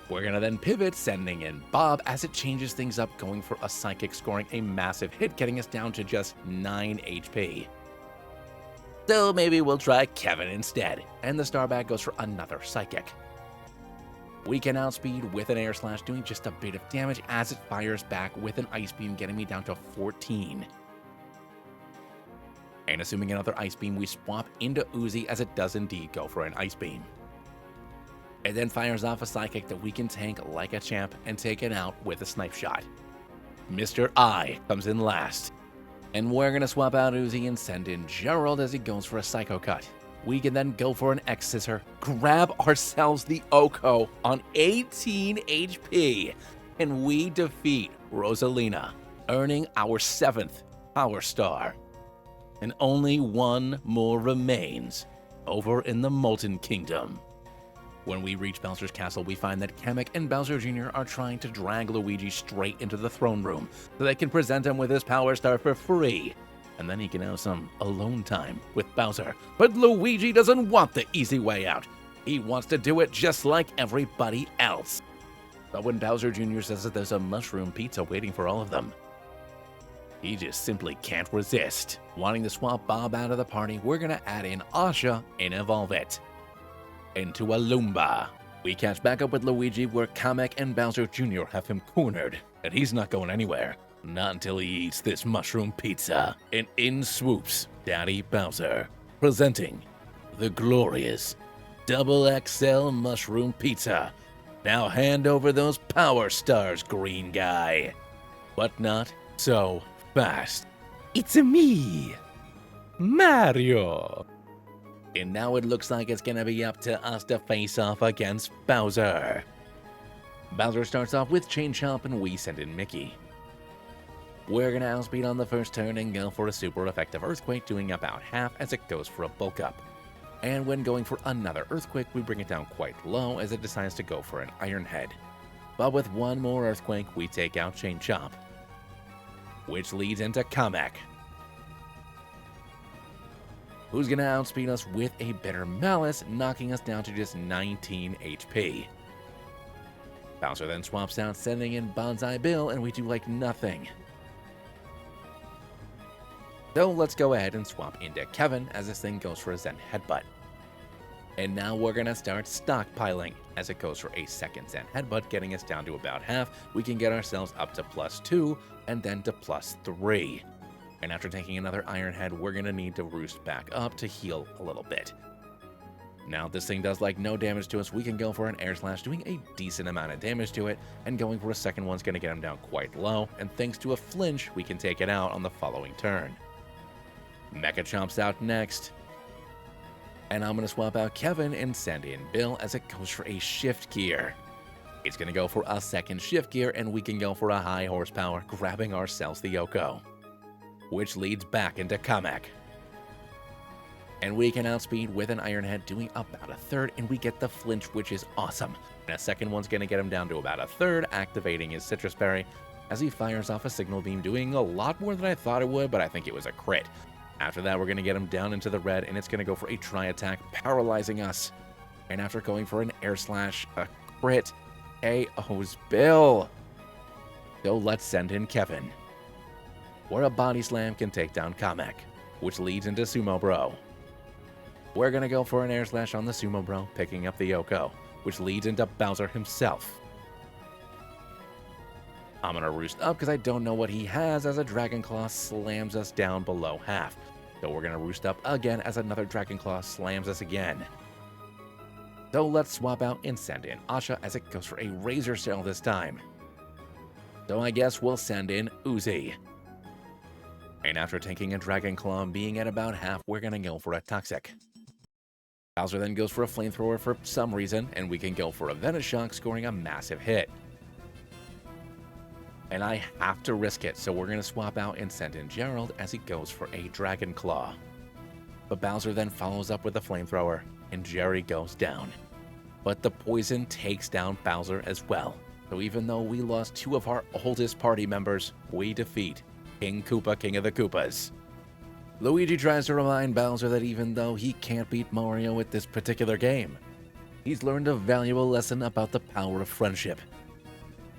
We're going to then pivot, sending in Bob as it changes things up, going for a Psychic, scoring a massive hit, getting us down to just 9 HP. So maybe we'll try Kevin instead, and the Starbag goes for another Psychic. We can outspeed with an Air Slash, doing just a bit of damage as it fires back with an Ice Beam, getting me down to 14. And assuming another Ice Beam, we swap into Uzi as it does indeed go for an Ice Beam. It then fires off a Psychic that we can tank like a champ and take it out with a Snipe Shot. Mr. I comes in last. And we're going to swap out Uzi and send in Gerald as he goes for a Psycho Cut. We can then go for an X Scissor, grab ourselves the Oko on 18 HP, and we defeat Rosalina, earning our 7th Power Star. And only one more remains over in the Molten Kingdom. When we reach Bowser's castle, we find that Kamek and Bowser Jr. are trying to drag Luigi straight into the throne room so they can present him with his Power Star for free. And then he can have some alone time with Bowser. But Luigi doesn't want the easy way out. He wants to do it just like everybody else. But when Bowser Jr. says that there's a mushroom pizza waiting for all of them, he just simply can't resist. Wanting to swap Bob out of the party, we're gonna add in Asha and evolve it into a Loomba. We catch back up with Luigi where Kamek and Bowser Jr. have him cornered, and he's not going anywhere. Not until he eats this mushroom pizza. And in swoops Daddy Bowser, presenting the glorious XXL mushroom pizza. Now hand over those Power Stars, green guy. But not so fast. It's me, Mario. And now it looks like it's gonna be up to us to face off against Bowser. Bowser starts off with Chain Chomp and we send in Mickey. We're gonna outspeed on the first turn and go for a super effective Earthquake, doing about half as it goes for a Bulk Up. And when going for another Earthquake, we bring it down quite low as it decides to go for an Iron Head. But with one more Earthquake, we take out Chain Chomp, which leads into Kamek. who's gonna outspeed us with a Bitter Malice, knocking us down to just 19 HP. Bowser then swaps out, sending in Bonsai Bill, and we do like nothing. So let's go ahead and swap into Kevin as this thing goes for a Zen Headbutt. And now we're gonna start stockpiling as it goes for a second Zen Headbutt, getting us down to about half. We can get ourselves up to +2 and then to +3. And after taking another Iron Head, we're gonna need to roost back up to heal a little bit. Now this thing does like no damage to us. We can go for an Air Slash, doing a decent amount of damage to it, and going for a second one's gonna get him down quite low, and thanks to a flinch, we can take it out on the following turn. Mecha Chomp's out next. And I'm gonna swap out Kevin and send in Bill as it goes for a Shift Gear. It's gonna go for a second Shift Gear, and we can go for a high horsepower, grabbing ourselves the Yoko, which leads back into Kamek. And we can outspeed with an Iron Head, doing about a third, and we get the flinch, which is awesome. And a second one's gonna get him down to about a third, activating his Citrus Berry as he fires off a Signal Beam, doing a lot more than I thought it would, but I think it was a crit. After that, we're gonna get him down into the red, and it's gonna go for a Tri-Attack, paralyzing us. And after going for an Air Slash, a crit, KO's Bill. So let's send in Kevin, where a Body Slam can take down Kamek, which leads into Sumo Bro. We're gonna go for an Air Slash on the Sumo Bro, picking up the Yoko, which leads into Bowser himself. I'm gonna roost up because I don't know what he has, as a Dragon Claw slams us down below half. So we're gonna roost up again as another Dragon Claw slams us again. So let's swap out and send in Asha as it goes for a Razor Shell this time. So I guess we'll send in Uzi. And after taking a Dragon Claw and being at about half, we're gonna go for a Toxic. Bowser then goes for a Flamethrower for some reason, and we can go for a Venoshock, scoring a massive hit. And I have to risk it, so we're gonna swap out and send in Gerald as he goes for a Dragon Claw. But Bowser then follows up with a Flamethrower, and Jerry goes down. But the poison takes down Bowser as well. So even though we lost two of our oldest party members, we defeat King Koopa, King of the Koopas. Luigi tries to remind Bowser that even though he can't beat Mario with this particular game, he's learned a valuable lesson about the power of friendship.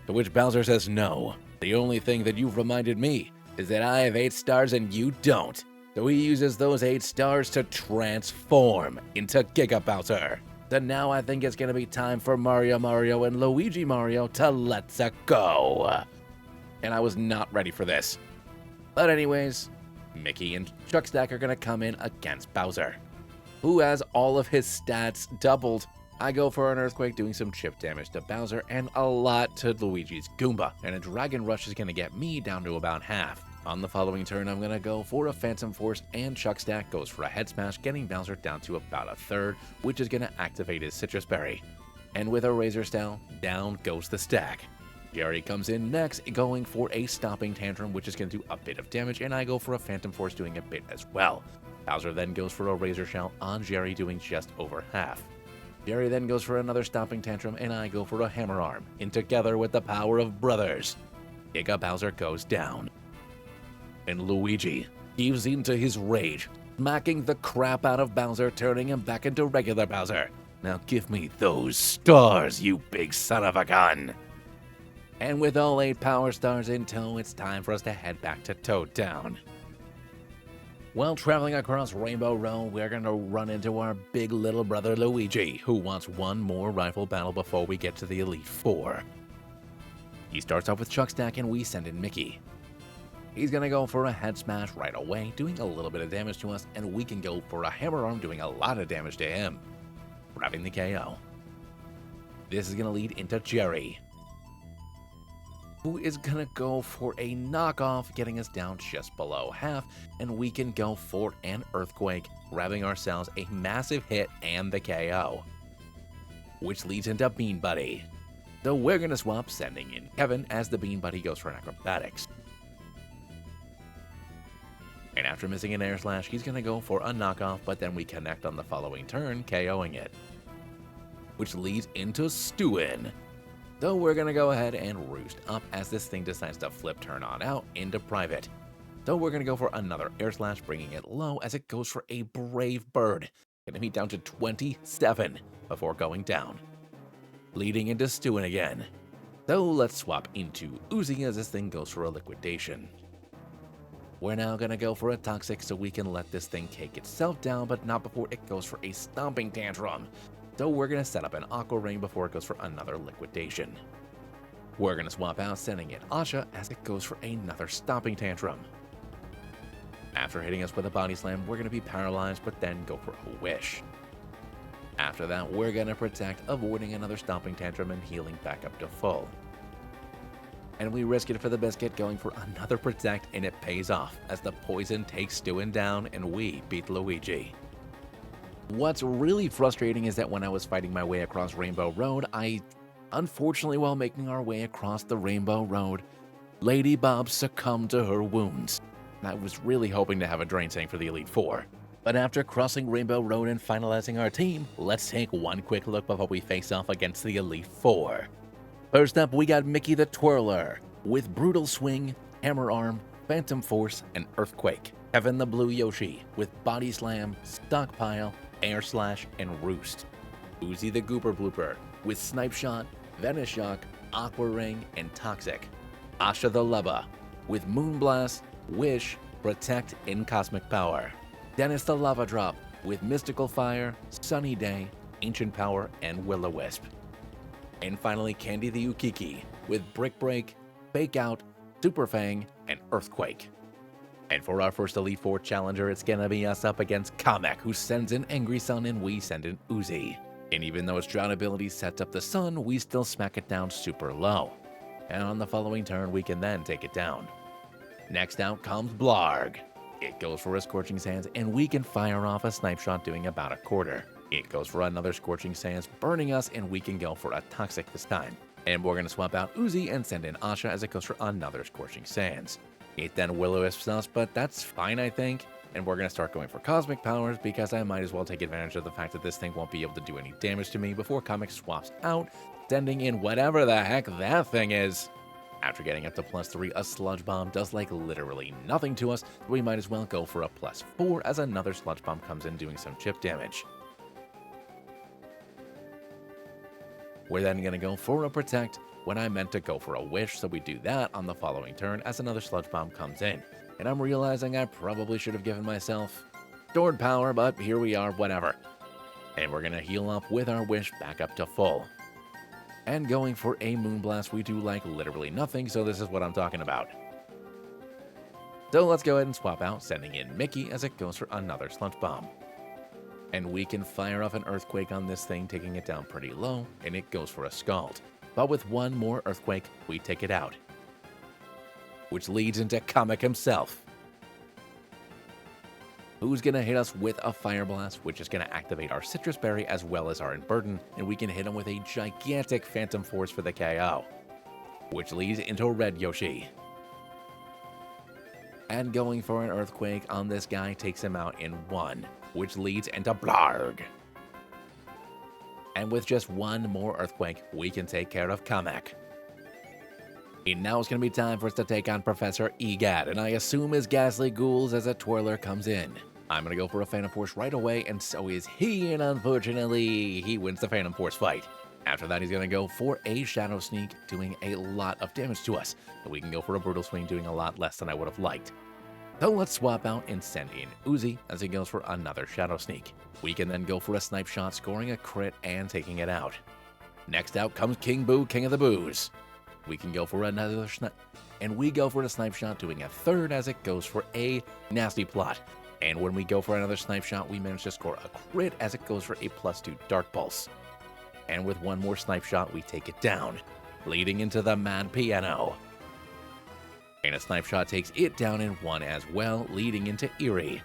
To which Bowser says, no, the only thing that you've reminded me is that I have 8 stars and you don't. So he uses those 8 stars to transform into Giga Bowser. So now I think it's gonna be time for Mario and Luigi Mario to let's go. And I was not ready for this. But anyways, Mickey and Chuckstack are gonna come in against Bowser, who has all of his stats doubled. I go for an Earthquake, doing some chip damage to Bowser and a lot to Luigi's Goomba, and a Dragon Rush is gonna get me down to about half. On the following turn, I'm gonna go for a Phantom Force, and Chuckstack goes for a Head Smash, getting Bowser down to about a third, which is gonna activate his Citrus Berry. And with a Razor Style, down goes the stack. Jerry comes in next, going for a Stomping Tantrum, which is going to do a bit of damage, and I go for a Phantom Force, doing a bit as well. Bowser then goes for a Razor Shell on Jerry, doing just over half. Jerry then goes for another Stomping Tantrum, and I go for a Hammer Arm, and together with the power of brothers, Giga Bowser goes down. And Luigi gives into his rage, smacking the crap out of Bowser, turning him back into regular Bowser. Now give me those stars, you big son of a gun! And with all 8 Power Stars in tow, it's time for us to head back to Toad Town. While traveling across Rainbow Row, we're gonna run into our big little brother Luigi, who wants one more rival battle before we get to the Elite Four. He starts off with Chuckstack, and we send in Mickey. He's gonna go for a Head Smash right away, doing a little bit of damage to us, and we can go for a Hammer Arm, doing a lot of damage to him, grabbing the KO. This is gonna lead into Jerry, who is gonna go for a knockoff, getting us down just below half, and we can go for an Earthquake, grabbing ourselves a massive hit and the KO, which leads into Bean Buddy. So we're gonna swap, sending in Kevin as the Bean Buddy goes for an Acrobatics. And after missing an Air Slash, he's gonna go for a knockoff, but then we connect on the following turn, KOing it, which leads into Stewin. So we're gonna go ahead and roost up as this thing decides to flip turn on out into private. So we're gonna go for another air slash, bringing it low as it goes for a brave bird. Gonna be down to 27 before going down. Leading into Stewin again. So let's swap into Uzi as this thing goes for a liquidation. We're now gonna go for a toxic so we can let this thing take itself down, but not before it goes for a stomping tantrum. So we're gonna set up an aqua ring before it goes for another liquidation. We're gonna swap out, sending in Asha as it goes for another stomping tantrum. After hitting us with a body slam, we're gonna be paralyzed, but then go for a wish. After that, we're gonna protect, avoiding another stomping tantrum and healing back up to full. And we risk it for the biscuit, going for another protect, and it pays off as the poison takes Stewin down and we beat Luigi. What's really frustrating is that when I was fighting my way across Rainbow Road, unfortunately, while making our way across the Rainbow Road, Lady Bob succumbed to her wounds. I was really hoping to have a drain tank for the Elite Four. But after crossing Rainbow Road and finalizing our team, let's take one quick look before we face off against the Elite Four. First up, we got Mickey the Twirler with Brutal Swing, Hammer Arm, Phantom Force, and Earthquake. Kevin the Blue Yoshi with Body Slam, Stockpile, Air Slash, and Roost. Uzi the Gooper Blooper with Snipe Shot, Venice Shock, Aqua Ring, and Toxic. Asha the Lubba with Moonblast, Wish, Protect, and Cosmic Power. Dennis the Lava Drop with Mystical Fire, Sunny Day, Ancient Power, and Will-O-Wisp. And finally, Candy the Ukiki with Brick Break, Fake Out, Super Fang, and Earthquake. And for our first Elite Four challenger, it's gonna be us up against Kamek, who sends in Angry Sun and we send in Uzi. And even though its Drown ability sets up the sun, we still smack it down super low. And on the following turn, we can then take it down. Next out comes Blarg. It goes for a Scorching Sands, and we can fire off a Snipe Shot doing about a quarter. It goes for another Scorching Sands, burning us, and we can go for a Toxic this time. And we're going to swap out Uzi and send in Asha as it goes for another Scorching Sands. It then Will-O-Wisps us, but that's fine, I think. And we're going to start going for Cosmic Powers because I might as well take advantage of the fact that this thing won't be able to do any damage to me before Kamek swaps out, sending in whatever the heck that thing is. After getting up to +3, a Sludge Bomb does like literally nothing to us, so we might as well go for a +4 as another Sludge Bomb comes in doing some chip damage. We're then going to go for a Protect when I meant to go for a Wish, so we do that on the following turn as another Sludge Bomb comes in. And I'm realizing I probably should have given myself stored power, but here we are, whatever. And we're going to heal up with our Wish back up to full. And going for a Moonblast, we do like literally nothing, so this is what I'm talking about. So let's go ahead and swap out, sending in Mickey as it goes for another Sludge Bomb. And we can fire off an Earthquake on this thing, taking it down pretty low, and it goes for a Scald. But with one more Earthquake, we take it out. Which leads into Kamek himself, who's going to hit us with a Fire Blast, which is going to activate our Citrus Berry as well as our Unburden, and we can hit him with a gigantic Phantom Force for the KO, which leads into Red Yoshi. And going for an Earthquake on this guy takes him out in one, which leads into Blarg. And with just one more Earthquake, we can take care of Kamek. And now it's going to be time for us to take on Professor Egad, and I assume his ghastly ghouls as a twirler comes in. I'm going to go for a Phantom Force right away, and so is he, and unfortunately, he wins the Phantom Force fight. After that, he's going to go for a Shadow Sneak, doing a lot of damage to us. And we can go for a Brutal Swing, doing a lot less than I would have liked. So let's swap out and send in Uzi as he goes for another Shadow Sneak. We can then go for a Snipe Shot, scoring a crit and taking it out. Next out comes King Boo, King of the Boos. We can go for another Snipe, and we go for a Snipe Shot, doing a third as it goes for a Nasty Plot. And when we go for another Snipe Shot, we manage to score a crit as it goes for a +2 Dark Pulse. And with one more Snipe Shot, we take it down, leading into the Mad Piano. And a Snipe Shot takes it down in one as well, leading into Eerie.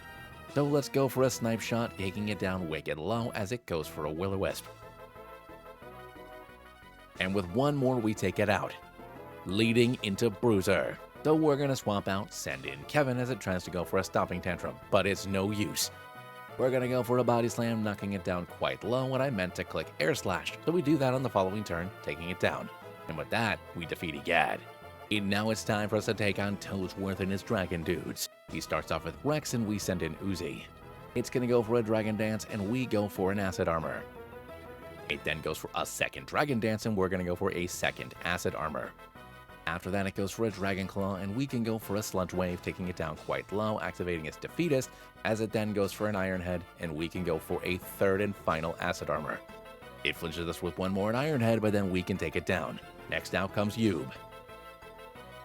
So let's go for a Snipe Shot, taking it down wicked low as it goes for a Will-O-Wisp. And with one more, we take it out, leading into Bruiser. So we're going to swap out, send in Kevin as it tries to go for a Stomping Tantrum, but it's no use. We're going to go for a Body Slam, knocking it down quite low when I meant to click Air Slash, so we do that on the following turn, taking it down. And with that, we defeat Egad. And now it's time for us to take on Toadsworth and his dragon dudes. He starts off with Rex and we send in Uzi. It's gonna go for a dragon dance and we go for an acid armor. It then goes for a second dragon dance and we're gonna go for a second acid armor. After that it goes for a dragon claw and we can go for a sludge wave, taking it down quite low, activating its defeatist, as it then goes for an iron head and we can go for a third and final acid armor. It flinches us with one more iron head, but then we can take it down. Next out comes Yub.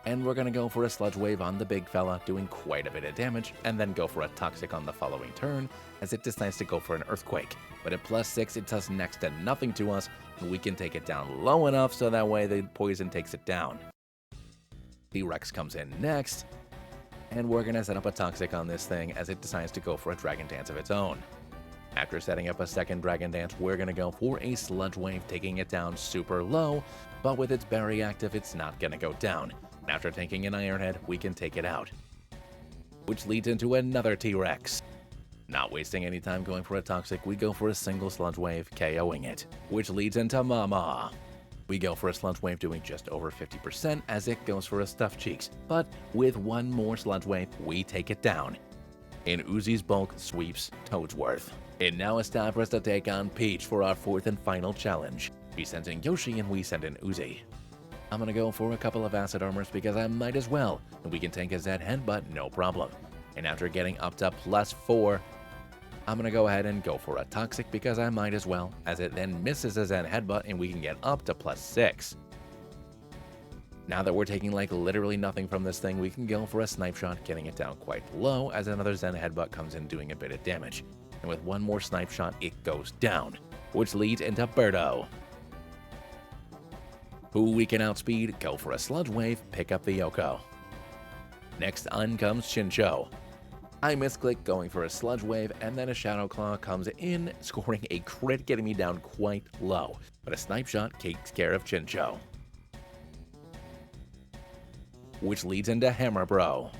And we're gonna go for a sludge wave on the big fella, doing quite a bit of damage, and then go for a toxic on the following turn, as it decides to go for an earthquake. But at +6, it does next to nothing to us, and we can take it down low enough so that way the poison takes it down. The Rex comes in next, and we're gonna set up a toxic on this thing as it decides to go for a dragon dance of its own. After setting up a second dragon dance, we're gonna go for a sludge wave, taking it down super low, but with its berry active, it's not gonna go down. After taking an iron head, we can take it out, which leads into another T-Rex. Not wasting any time going for a toxic, we go for a single sludge wave, KOing it, which leads into Mama. We go for a sludge wave doing just over 50% as it goes for a stuffed cheeks, but with one more sludge wave, we take it down. And Uzi's bulk sweeps Toadsworth. And now it's time for us to take on Peach for our fourth and final challenge. She sends in Yoshi and we send in Uzi. I'm gonna go for a couple of acid armors because I might as well, and we can tank a Zed headbutt, no problem. And after getting up to +4, I'm gonna go ahead and go for a toxic because I might as well, as it then misses a Zed headbutt and we can get up to +6. Now that we're taking like literally nothing from this thing, we can go for a snipe shot, getting it down quite low as another Zen headbutt comes in doing a bit of damage. And with one more snipe shot, it goes down, which leads into Birdo, who we can outspeed, go for a sludge wave, pick up the Yoko. Next on comes Shincho. I misclick going for a sludge wave, and then a Shadow Claw comes in, scoring a crit, getting me down quite low. But a snipe shot takes care of Shincho, which leads into Hammer Bro.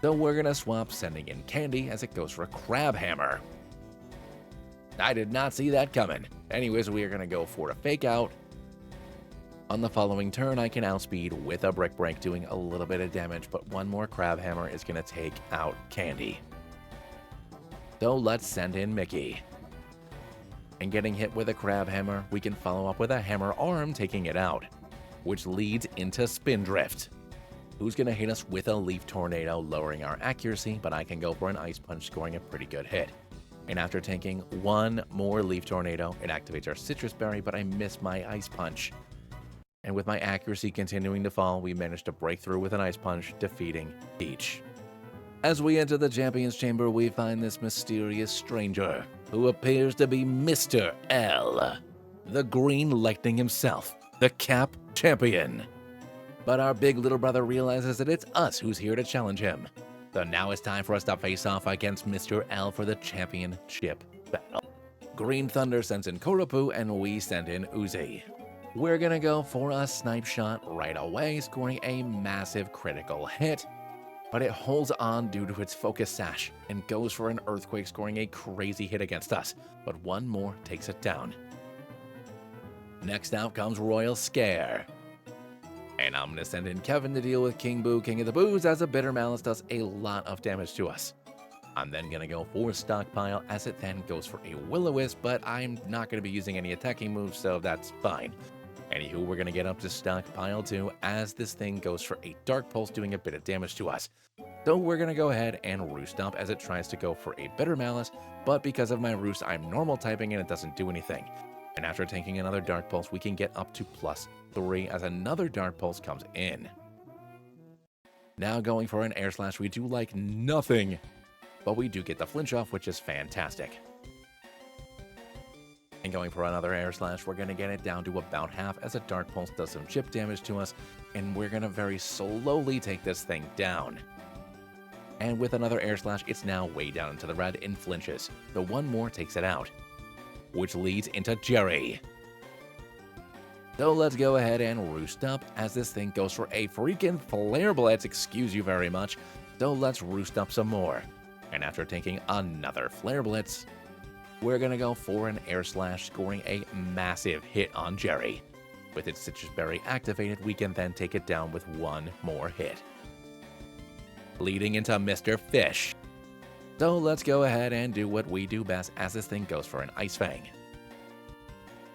So we're gonna swap, sending in Candy as it goes for a Crab Hammer. I did not see that coming. Anyways, we are gonna go for a Fake Out. On the following turn, I can outspeed with a Brick Break, doing a little bit of damage, but one more Crab Hammer is gonna take out Candy. So let's send in Mickey. And getting hit with a Crab Hammer, we can follow up with a Hammer Arm, taking it out, which leads into Spindrift, who's gonna hit us with a Leaf Tornado, lowering our accuracy, but I can go for an Ice Punch, scoring a pretty good hit. And after taking one more Leaf Tornado, it activates our Citrus Berry, but I miss my Ice Punch. And with my accuracy continuing to fall, we managed to break through with an Ice Punch, defeating Peach. As we enter the Champion's Chamber, we find this mysterious stranger, who appears to be Mr. L, the Green Lightning himself, the Cap Champion. But our big little brother realizes that it's us who's here to challenge him. So now it's time for us to face off against Mr. L for the championship battle. Green Thunder sends in Koropu and we send in Uzi. We're gonna go for a snipe shot right away, scoring a massive critical hit, but it holds on due to its focus sash and goes for an earthquake, scoring a crazy hit against us, but one more takes it down. Next out comes Royal Scare. And I'm gonna send in Kevin to deal with King Boo, King of the Boos, as a Bitter Malice does a lot of damage to us. I'm then gonna go for Stockpile as it then goes for a Will-O-Wisp, but I'm not gonna be using any attacking moves, so that's fine. Anywho, we're gonna get up to Stockpile 2 as this thing goes for a Dark Pulse, doing a bit of damage to us. So we're gonna go ahead and Roost Stomp as it tries to go for a Bitter Malice, but because of my Roost, I'm normal typing and it doesn't do anything. And after taking another Dark Pulse, we can get up to +3 as another Dark Pulse comes in. Now going for an Air Slash, we do like nothing, but we do get the flinch off, which is fantastic. And going for another Air Slash, we're going to get it down to about half as a Dark Pulse does some chip damage to us, and we're going to very slowly take this thing down. And with another Air Slash, it's now way down into the red and flinches. The one more takes it out, which leads into Jerry. So let's go ahead and Roost Up as this thing goes for a freaking Flare Blitz, excuse you very much. So let's Roost Up some more. And after taking another Flare Blitz, we're gonna go for an Air Slash, scoring a massive hit on Jerry. With its Citrus Berry activated, we can then take it down with one more hit, leading into Mr. Fish. So let's go ahead and do what we do best as this thing goes for an Ice Fang.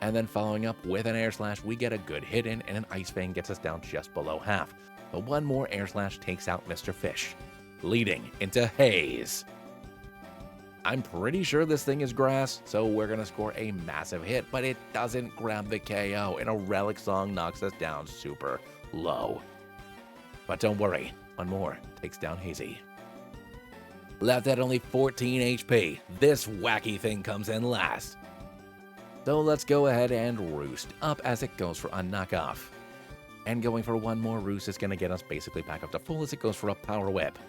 And then following up with an Air Slash, we get a good hit in, and an Ice Fang gets us down just below half. But one more Air Slash takes out Mr. Fish, leading into Haze. I'm pretty sure this thing is grass, so we're going to score a massive hit, but it doesn't grab the KO, and a Relic Song knocks us down super low. But don't worry, one more takes down Hazy. Left at only 14 HP, this wacky thing comes in last. So let's go ahead and roost up as it goes for a knockoff. And going for one more roost is going to get us basically back up to full as it goes for a Power Whip.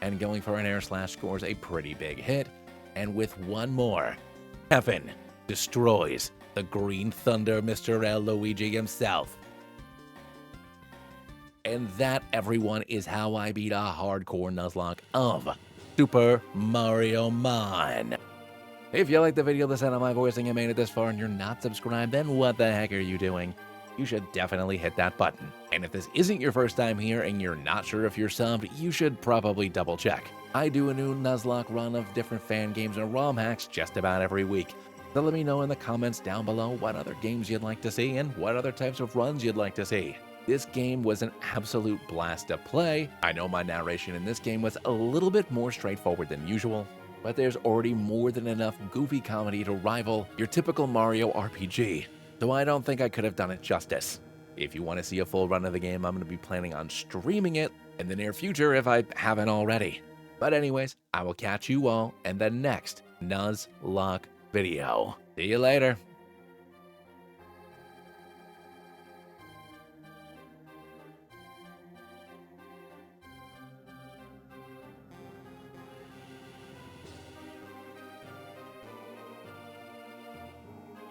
And going for an Air Slash scores a pretty big hit. And with one more, Heaven destroys the Green Thunder Mr. Luigi himself. And that, everyone, is how I beat a hardcore Nuzlocke of Super Mariomon. If you like the video, the sound of my voice, and you made it this far and you're not subscribed, then what the heck are you doing? You should definitely hit that button. And if this isn't your first time here and you're not sure if you're subbed, you should probably double check. I do a new Nuzlocke run of different fan games and ROM hacks just about every week. So let me know in the comments down below what other games you'd like to see and what other types of runs you'd like to see. This game was an absolute blast to play. I know my narration in this game was a little bit more straightforward than usual, but there's already more than enough goofy comedy to rival your typical Mario RPG, so I don't think I could have done it justice. If you want to see a full run of the game, I'm going to be planning on streaming it in the near future if I haven't already. But anyways, I will catch you all in the next Nuzlocke video. See you later.